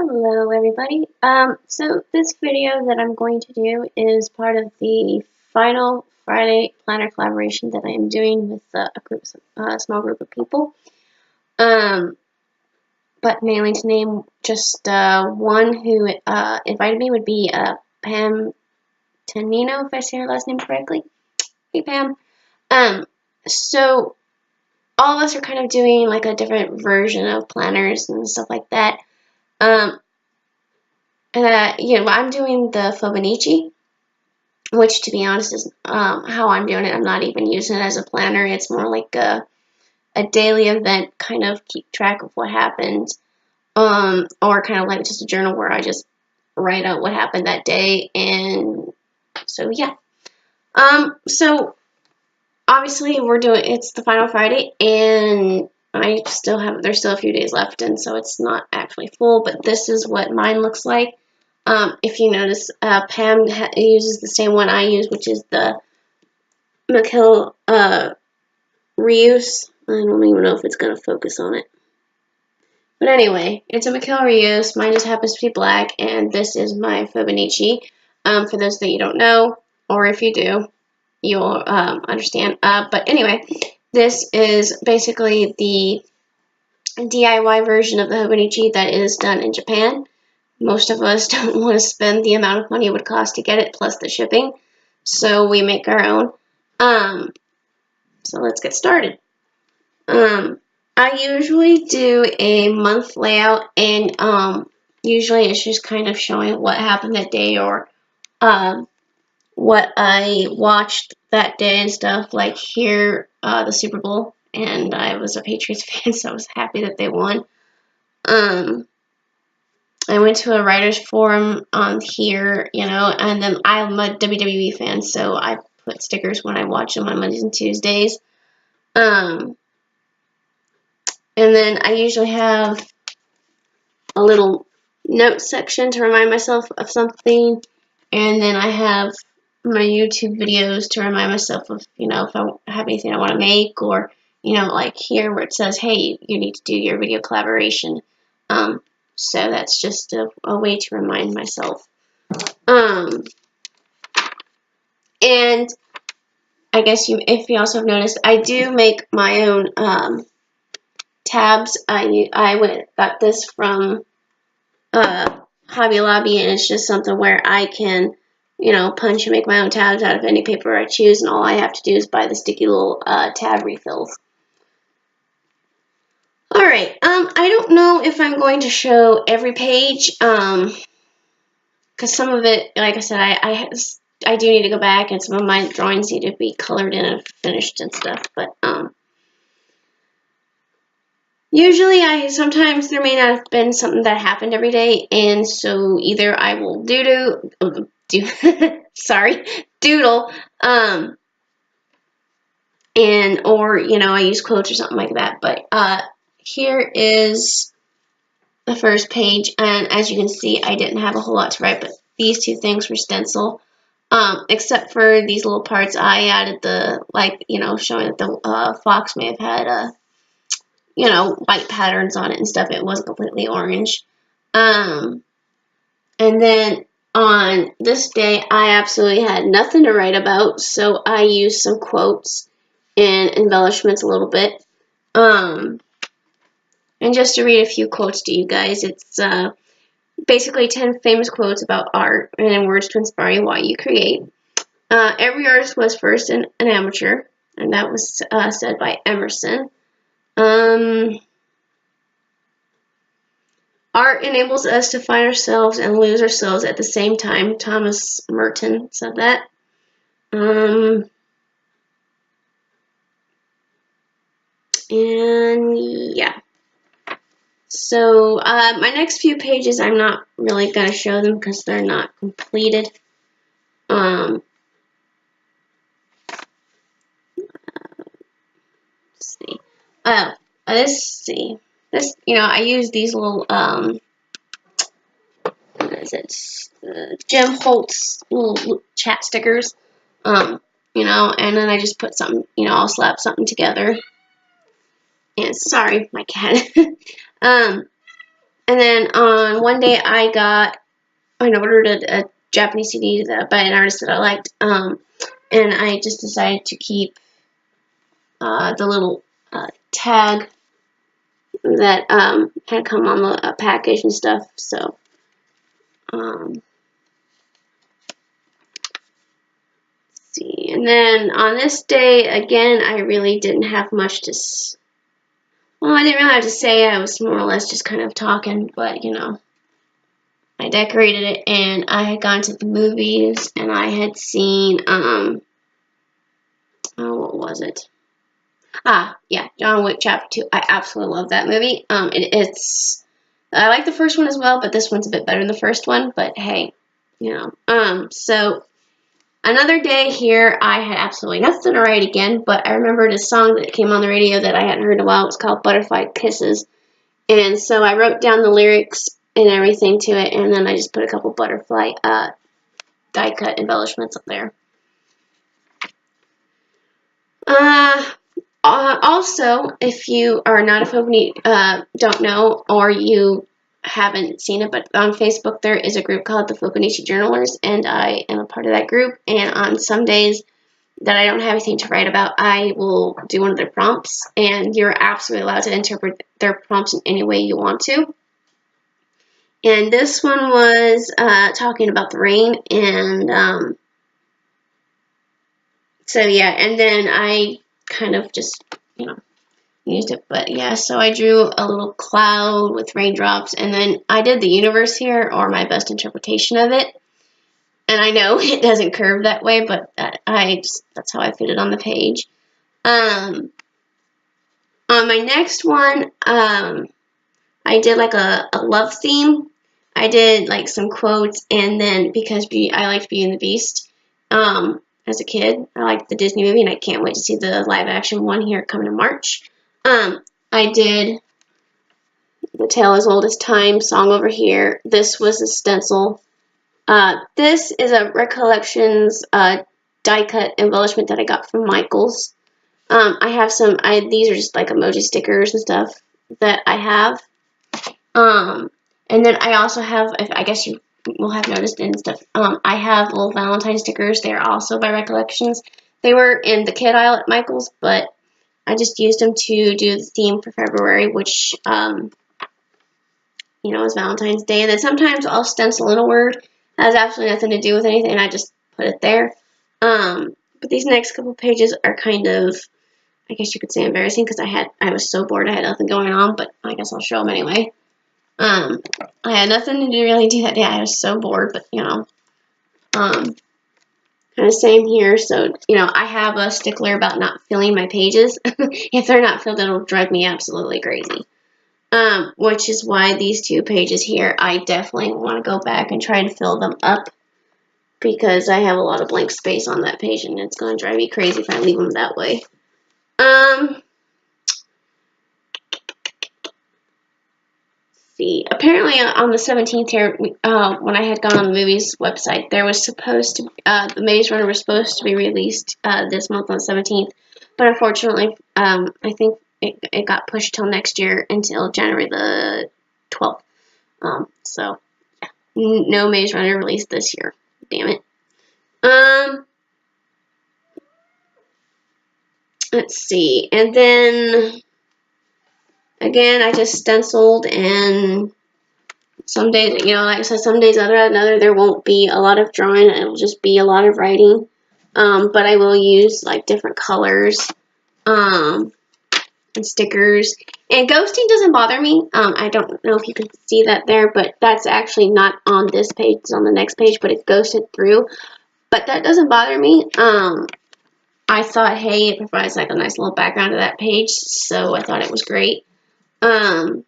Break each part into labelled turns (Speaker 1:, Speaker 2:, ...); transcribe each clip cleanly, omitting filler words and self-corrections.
Speaker 1: Hello everybody. So this video that I'm going to do is part of the final Friday planner collaboration that I am doing with a small group of people. But mainly to name just one who invited me would be Pam Tanino, if I say her last name correctly. Hey Pam. So all of us are kind of doing like a different version of planners and stuff like that. I'm doing the Fauxbonichi, which, to be honest, is how I'm doing it. I'm not even using it as a planner. It's more like a daily event, kind of keep track of what happened, or kind of like just a journal where I just write out what happened that day. And so, yeah. So obviously it's the final Friday, and there's still a few days left, and so it's not actually full, but this is what mine looks like. If you notice, Pam uses the same one I use, which is the Mikkel reuse. I don't even know if it's going to focus on it. But anyway, it's a Mikkel reuse. Mine just happens to be black, and this is my Fauxbonichi. For those that you don't know, or if you do, you'll understand. But anyway, this is basically the DIY version of the Fauxbonichi that is done in Japan. Most of us don't want to spend the amount of money it would cost to get it, plus the shipping, so we make our own. So let's get started. I usually do a month layout, and usually it's just kind of showing what happened that day, or what I watched that day and stuff. Like here, the Super Bowl, and I was a Patriots fan, so I was happy that they won. I went to a writer's forum on here, and then I'm a WWE fan, so I put stickers when I watch them on Mondays and Tuesdays. And then I usually have a little note section to remind myself of something, and then I have my YouTube videos to remind myself of, if I have anything I want to make, or, like here where it says, hey, you need to do your video collaboration. So that's just a way to remind myself. And I guess if you also have noticed, I do make my own tabs. I got this from Hobby Lobby, and it's just something where I can, punch and make my own tabs out of any paper I choose, and all I have to do is buy the sticky little tab refills. Alright, I don't know if I'm going to show every page, because some of it, like I said, I do need to go back, and some of my drawings need to be colored in and finished and stuff, but, usually sometimes there may not have been something that happened every day, and so either I will doodle, or, I use quotes or something like that, but, here is the first page, and as you can see, I didn't have a whole lot to write, but these two things were stencil, except for these little parts. I added showing that the fox may have had white patterns on it and stuff. It wasn't completely orange. And then on this day, I absolutely had nothing to write about, so I used some quotes and embellishments a little bit. And just to read a few quotes to you guys, it's basically 10 famous quotes about art and words to inspire why you create. Every artist was first an amateur, and that was said by Emerson. Art enables us to find ourselves and lose ourselves at the same time. Thomas Merton said that. And yeah. So my next few pages, I'm not really going to show them because they're not completed. Let's see. Let's see. This, I use these little, what is it? Jim Holtz little chat stickers. And then I just put something, I'll slap something together. And sorry, my cat. And then on one day I ordered a Japanese CD by an artist that I liked, and I just decided to keep the little tag that had come on the package and stuff. So, let's see. And then on this day, again, I really didn't have much to. Well, I didn't really have to say. I was more or less just kind of talking, but you know, I decorated it, and I had gone to the movies, and I had seen oh, what was it? Yeah, John Wick Chapter 2. I absolutely love that movie. I like the first one as well, but this one's a bit better than the first one. But hey, you know. So another day here, I had absolutely nothing to write again, but I remembered a song that came on the radio that I hadn't heard in a while. It was called Butterfly Kisses. And so I wrote down the lyrics and everything to it, and then I just put a couple butterfly die cut embellishments up there. Also, if you are not a Fauxbonichi, don't know, or you haven't seen it, but on Facebook there is a group called the Fauxbonichi Journalers, and I am a part of that group. And on some days that I don't have anything to write about, I will do one of their prompts, and you're absolutely allowed to interpret their prompts in any way you want to. And this one was talking about the rain, and so yeah, and then I kind of just, you know, used it. But yeah, so I drew a little cloud with raindrops, and then I did the universe here, or my best interpretation of it. And I know it doesn't curve that way, but that's how I fit it on the page. On my next one, I did like a love theme. I did like some quotes, and then because I liked Beauty and the Beast as a kid, I liked the Disney movie, and I can't wait to see the live action one here coming in March. I did The Tale as Old as Time song over here. This was a stencil. This is a Recollections die cut embellishment that I got from Michaels. I have these are just like emoji stickers and stuff that I have. And then I also have, I guess you will have noticed and stuff, I have little Valentine stickers. They're also by Recollections. They were in the kid aisle at Michael's, but I just used them to do the theme for February, which, you know, is Valentine's Day. And then sometimes I'll stencil in a word that has absolutely nothing to do with anything, and I just put it there. But these next couple pages are kind of, I guess you could say, embarrassing, because I was so bored, I had nothing going on, but I guess I'll show them anyway. I had nothing to really do that day. I was so bored, but you know, kind of same here. So, you know, I have a stickler about not filling my pages. If they're not filled, it'll drive me absolutely crazy. Which is why these two pages here, I definitely want to go back and try and fill them up, because I have a lot of blank space on that page, and it's going to drive me crazy if I leave them that way. See, apparently on the 17th here, when I had gone on the movies website, there was supposed to, the Maze Runner was supposed to be released this month on the 17th, but unfortunately, I think it got pushed till next year, until January the 12th. So, yeah, no Maze Runner released this year. Damn it. Let's see, and then again, I just stenciled, and some days, you know, like I said, some days other than other, there won't be a lot of drawing. It'll just be a lot of writing. But I will use like different colors, and stickers. And ghosting doesn't bother me. I don't know if you can see that there, but that's actually not on this page. It's on the next page, but it's ghosted through. But that doesn't bother me. I thought, hey, it provides like a nice little background to that page, so I thought it was great. And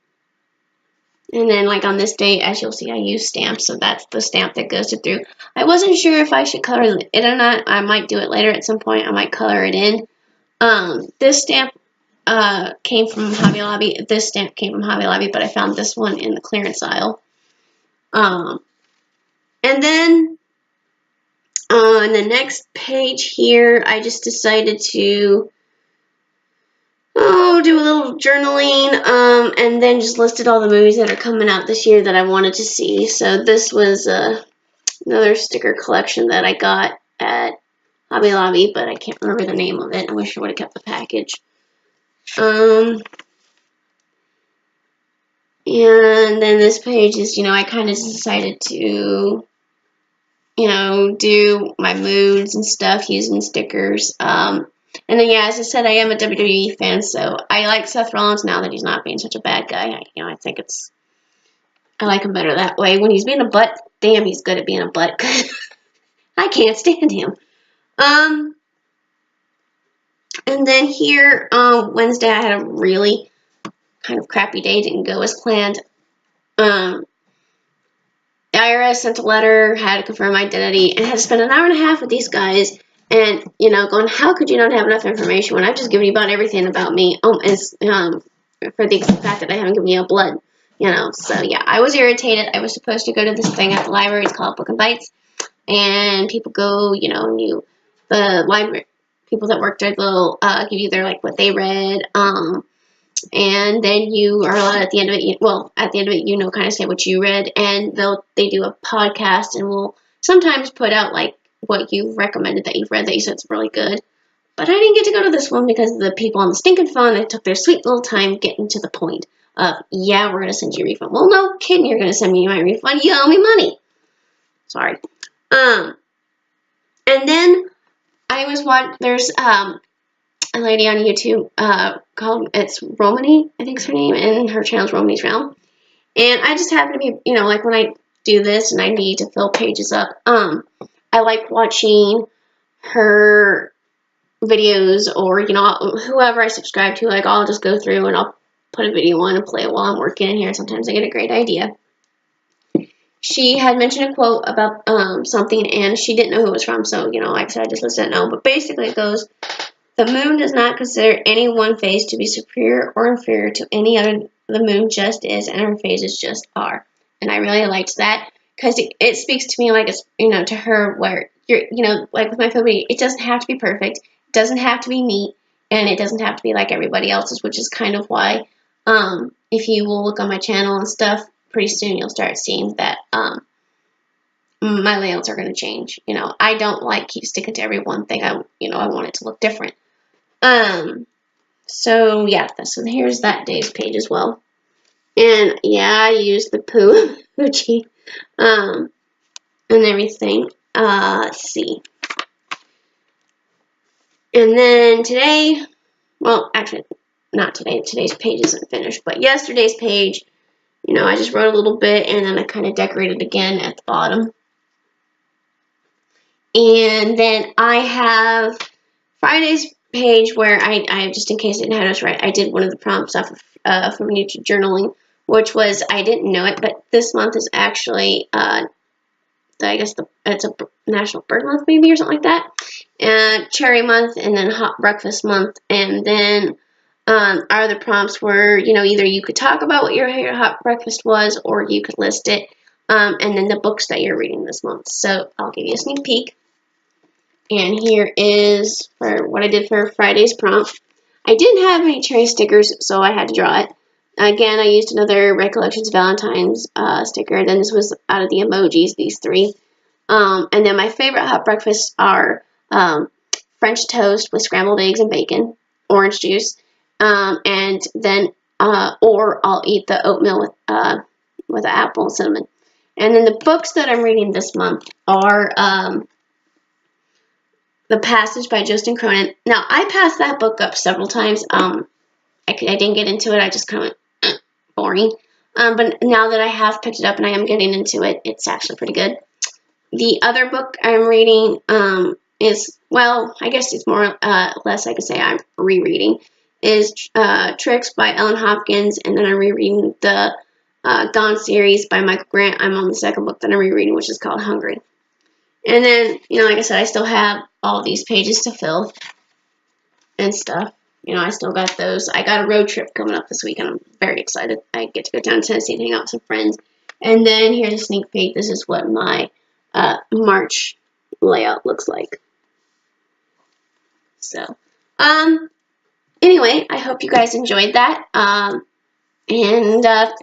Speaker 1: then, like, on this date, as you'll see, I use stamps, so that's the stamp that goes through. I wasn't sure if I should color it or not. I might do it later at some point. I might color it in. This stamp came from Hobby Lobby. This stamp came from Hobby Lobby, but I found this one in the clearance aisle. And then, on the next page here, I just decided to, also do a little journaling, and then just listed all the movies that are coming out this year that I wanted to see. So this was another sticker collection that I got at Hobby Lobby, but I can't remember the name of it. I wish I would have kept the package. And then this page is, I kind of decided to, do my moods and stuff using stickers. And then, yeah, as I said, I am a WWE fan, so I like Seth Rollins now that he's not being such a bad guy. I think I like him better that way. When he's being a butt, damn, he's good at being a butt. I can't stand him. And then here, Wednesday, I had a really kind of crappy day. Didn't go as planned. The IRS sent a letter, had to confirm my identity, and had to spend an hour and a half with these guys. And, going, how could you not have enough information when I've just given you about everything about me? For the fact that I haven't given you a blood, So, yeah, I was irritated. I was supposed to go to this thing at the library. It's called Book and Bites. And people go, the library people that work there, they'll give you their, what they read. And then you are allowed at the end of it, kind of say what you read. And they do a podcast and will sometimes put out, what you recommended that you've read that you said is really good. But I didn't get to go to this one because the people on the stinking phone, they took their sweet little time getting to the point of, yeah, we're going to send you a refund. Well, no kidding, you're going to send me my refund. You owe me money. Sorry. And then I was there's a lady on YouTube it's Romany, I think is her name, and her channel's Romany's Realm. And I just happen to be, when I do this and I need to fill pages up, I like watching her videos or, whoever I subscribe to. I'll just go through and I'll put a video on and play it while I'm working in here. Sometimes I get a great idea. She had mentioned a quote about something, and she didn't know who it was from, so, like I said, I just listened to know. But basically it goes, the moon does not consider any one phase to be superior or inferior to any other. The moon just is, and her phases just are. And I really liked that, because it speaks to me it's, to her, where, you're, with my Fauxbonichi, it doesn't have to be perfect, it doesn't have to be neat, and it doesn't have to be like everybody else's, which is kind of why, if you will look on my channel and stuff, pretty soon you'll start seeing that my layouts are going to change. I don't keep sticking to every one thing. I want it to look different. So yeah, so here's that day's page as well. And yeah, I used the Fauxbonichi, and everything. Let's see. And then today, well, actually, not today. Today's page isn't finished, but yesterday's page, I just wrote a little bit, and then I kind of decorated again at the bottom. And then I have Friday's page where I just in case I didn't have this right, I did one of the prompts off of Fauxbonichi journaling, which was, I didn't know it, but this month is actually, I guess it's a National Bird Month maybe or something like that, Cherry Month, and then Hot Breakfast Month, and then our other prompts were, either you could talk about what your hot breakfast was, or you could list it, and then the books that you're reading this month. So I'll give you a sneak peek. And here is for what I did for Friday's prompt. I didn't have any cherry stickers, so I had to draw it. Again, I used another Recollections Valentine's sticker. Then this was out of the emojis, these three. And then my favorite hot breakfasts are French toast with scrambled eggs and bacon, orange juice, and then or I'll eat the oatmeal with the apple and cinnamon. And then the books that I'm reading this month are The Passage by Justin Cronin. Now, I passed that book up several times. I didn't get into it. I just kind of went, boring. But now that I have picked it up and I am getting into it, it's actually pretty good. The other book I'm reading is, well, I guess it's more less I could say I'm rereading, is Tricks by Ellen Hopkins, and then I'm rereading the Gone series by Michael Grant. I'm on the second book that I'm rereading, which is called Hungry. And then, like I said, I still have all these pages to fill and stuff. I still got those. I got a road trip coming up this week, and I'm very excited. I get to go down to Tennessee and hang out with some friends. And then here's a sneak peek. This is what my March layout looks like. So, Anyway, I hope you guys enjoyed that. And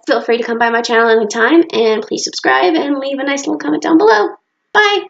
Speaker 1: feel free to come by my channel anytime, and please subscribe and leave a nice little comment down below. Bye!